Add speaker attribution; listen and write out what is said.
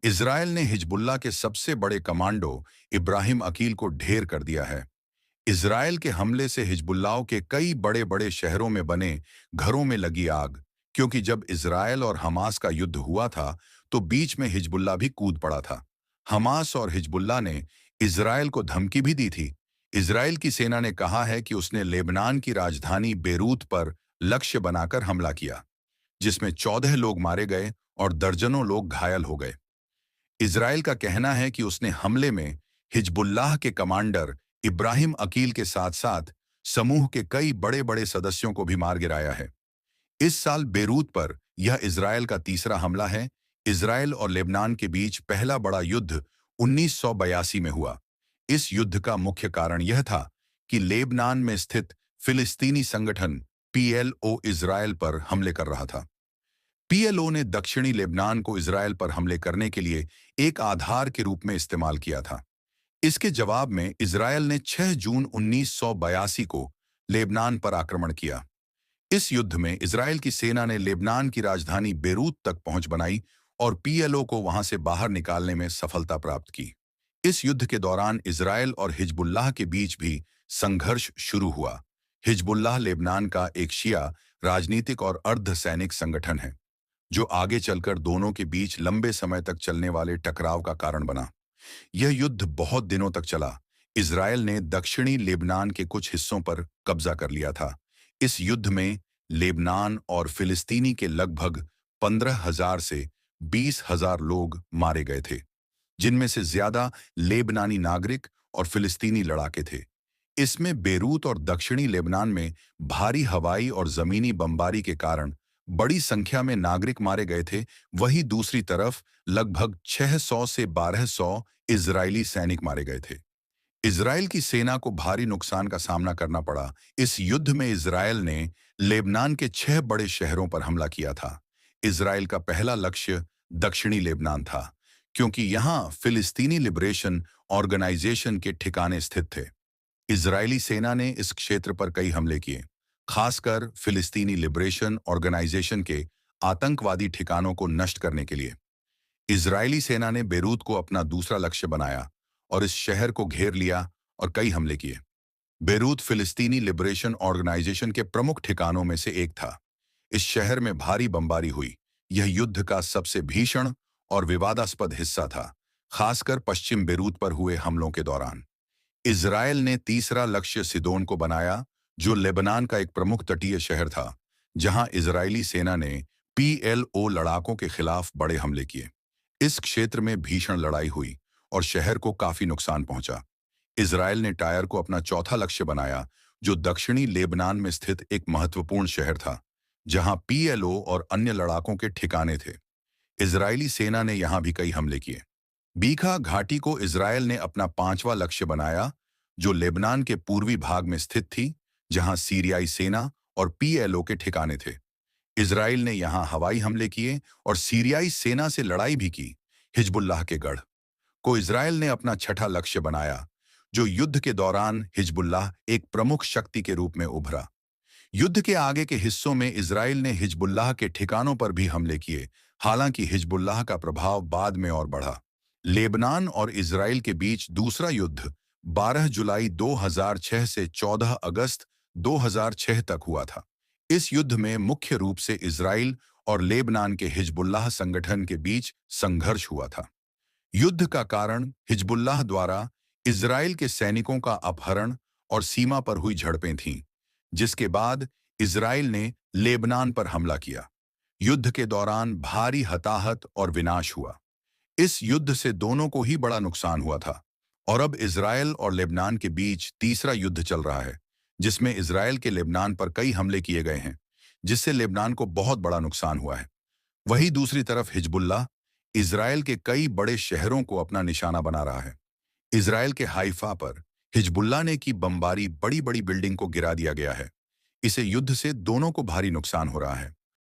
Speaker 1: Israel ने Hezbollah के सबसे बड़े कमांडो इब्राहिम अकील को ढेर कर दिया है। इजराइल के हमले से हिजबुल्लाह के कई बड़े बड़े शहरों में बने घरों में लगी आग, क्योंकि जब इजराइल और हमास का युद्ध हुआ था तो बीच में हिजबुल्लाह भी कूद पड़ा था। हमास और हिजबुल्लाह ने इजराइल को धमकी भी दी थी। इजराइल की सेना ने कहा है कि उसने लेबनान की राजधानी बेरूत पर लक्ष्य बनाकर हमला किया, जिसमें 14 लोग मारे गए और दर्जनों लोग घायल हो गए। इजराइल का कहना है कि उसने हमले में हिजबुल्लाह के कमांडर इब्राहिम अकील के साथ साथ समूह के कई बड़े बड़े सदस्यों को भी मार गिराया है। इस साल बेरूत पर यह इजराइल का तीसरा हमला है। इजराइल और लेबनान के बीच पहला बड़ा युद्ध 1982 में हुआ। इस युद्ध का मुख्य कारण यह था कि लेबनान में स्थित फिलिस्तीनी संगठन पीएलओ इजराइल पर हमले कर रहा था। पीएलओ ने दक्षिणी लेबनान को इजराइल पर हमले करने के लिए एक आधार के रूप में इस्तेमाल किया था। इसके जवाब में इजराइल ने 6 जून 1982 को लेबनान पर आक्रमण किया। इस युद्ध में इजराइल की सेना ने लेबनान की राजधानी बेरूत तक पहुंच बनाई और पीएलओ को वहां से बाहर निकालने में सफलता प्राप्त की। इस युद्ध के दौरान इजराइल और हिजबुल्लाह के बीच भी संघर्ष शुरू हुआ। हिजबुल्लाह लेबनान का एक शिया राजनीतिक और अर्ध सैनिक संगठन है, जो आगे चलकर दोनों के बीच लंबे समय तक चलने वाले टकराव का कारण बना। यह युद्ध बहुत दिनों तक चला। इजराइल ने दक्षिणी लेबनान के कुछ हिस्सों पर कब्जा कर लिया था। इस युद्ध में लेबनान और फिलिस्तीनी के लगभग 15,000 से 20,000 लोग मारे गए थे, जिनमें से ज्यादा लेबनानी नागरिक और फिलिस्तीनी लड़ाके थे। इसमें बेरूत और दक्षिणी लेबनान में भारी हवाई और जमीनी बमबारी के कारण बड़ी संख्या में नागरिक मारे गए थे। वहीं दूसरी तरफ लगभग 600 से 1200 इजरायली सैनिक मारे गए थे। इजराइल की सेना को भारी नुकसान का सामना करना पड़ा। इस युद्ध में इजराइल ने लेबनान के 6 बड़े शहरों पर हमला किया था। इजराइल का पहला लक्ष्य दक्षिणी लेबनान था, क्योंकि यहां फिलिस्तीनी लिबरेशन ऑर्गेनाइजेशन के ठिकाने स्थित थे। इजरायली सेना ने इस क्षेत्र पर कई हमले किए, खासकर फिलिस्तीनी लिबरेशन ऑर्गेनाइजेशन के आतंकवादी ठिकानों को नष्ट करने के लिए। इजरायली सेना ने बेरूत को अपना दूसरा लक्ष्य बनाया और इस शहर को घेर लिया और कई हमले किए। बेरूत फिलिस्तीनी लिबरेशन ऑर्गेनाइजेशन के प्रमुख ठिकानों में से एक था। इस शहर में भारी बमबारी हुई। यह युद्ध का सबसे भीषण और विवादास्पद हिस्सा था, खासकर पश्चिम बेरूत पर हुए हमलों के दौरान। इजराइल ने तीसरा लक्ष्य सिदोन को बनाया, जो लेबनान का एक प्रमुख तटीय शहर था, जहां इजरायली सेना ने पीएलओ लड़ाकों के खिलाफ बड़े हमले किए। इस क्षेत्र में भीषण लड़ाई हुई और शहर को काफी नुकसान पहुंचा। इजराइल ने टायर को अपना चौथा लक्ष्य बनाया, जो दक्षिणी लेबनान में स्थित एक महत्वपूर्ण शहर था, जहां पीएलओ और अन्य लड़ाकों के ठिकाने थे। इजरायली सेना ने यहां भी कई हमले किए। बीखा घाटी को इजराइल ने अपना पांचवा लक्ष्य बनाया, जो लेबनान के पूर्वी भाग में स्थित थी, जहां सीरियाई सेना और पीएलओ के ठिकाने थे। इजराइल ने यहां हवाई हमले किए और सीरियाई सेना से लड़ाई भी की। हिजबुल्लाह के गढ़ को इजराइल ने अपना छठा लक्ष्य बनाया, जो युद्ध के दौरान हिजबुल्लाह एक प्रमुख शक्ति के रूप में उभरा। युद्ध के आगे के हिस्सों में इजराइल ने हिजबुल्लाह के ठिकानों पर भी हमले किए, हालांकि हिजबुल्लाह का प्रभाव बाद में और बढ़ा। लेबनान और इजराइल के बीच दूसरा युद्ध 12 जुलाई 2006 से 14 अगस्त 2006 तक हुआ था। इस युद्ध में मुख्य रूप से इजराइल और लेबनान के हिजबुल्लाह संगठन के बीच संघर्ष हुआ था। युद्ध का कारण हिजबुल्लाह द्वारा इजराइल के सैनिकों का अपहरण और सीमा पर हुई झड़पें थीं, जिसके बाद इजराइल ने लेबनान पर हमला किया। युद्ध के दौरान भारी हताहत और विनाश हुआ। इस युद्ध से दोनों को ही बड़ा नुकसान हुआ था और अब इजराइल और लेबनान के बीच तीसरा युद्ध चल रहा है, जिसमें इजराइल के लेबनान पर कई हमले किए गए हैं, जिससे लेबनान को बहुत बड़ा नुकसान हुआ है। वहीं दूसरी तरफ हिजबुल्लाह इजराइल के कई बड़े शहरों को अपना निशाना बना रहा है। इजराइल के हाइफा पर हिजबुल्लाह ने की बमबारी बड़ी बड़ी बिल्डिंग को गिरा दिया गया है। इसे युद्ध से दोनों को भारी नुकसान हो रहा है।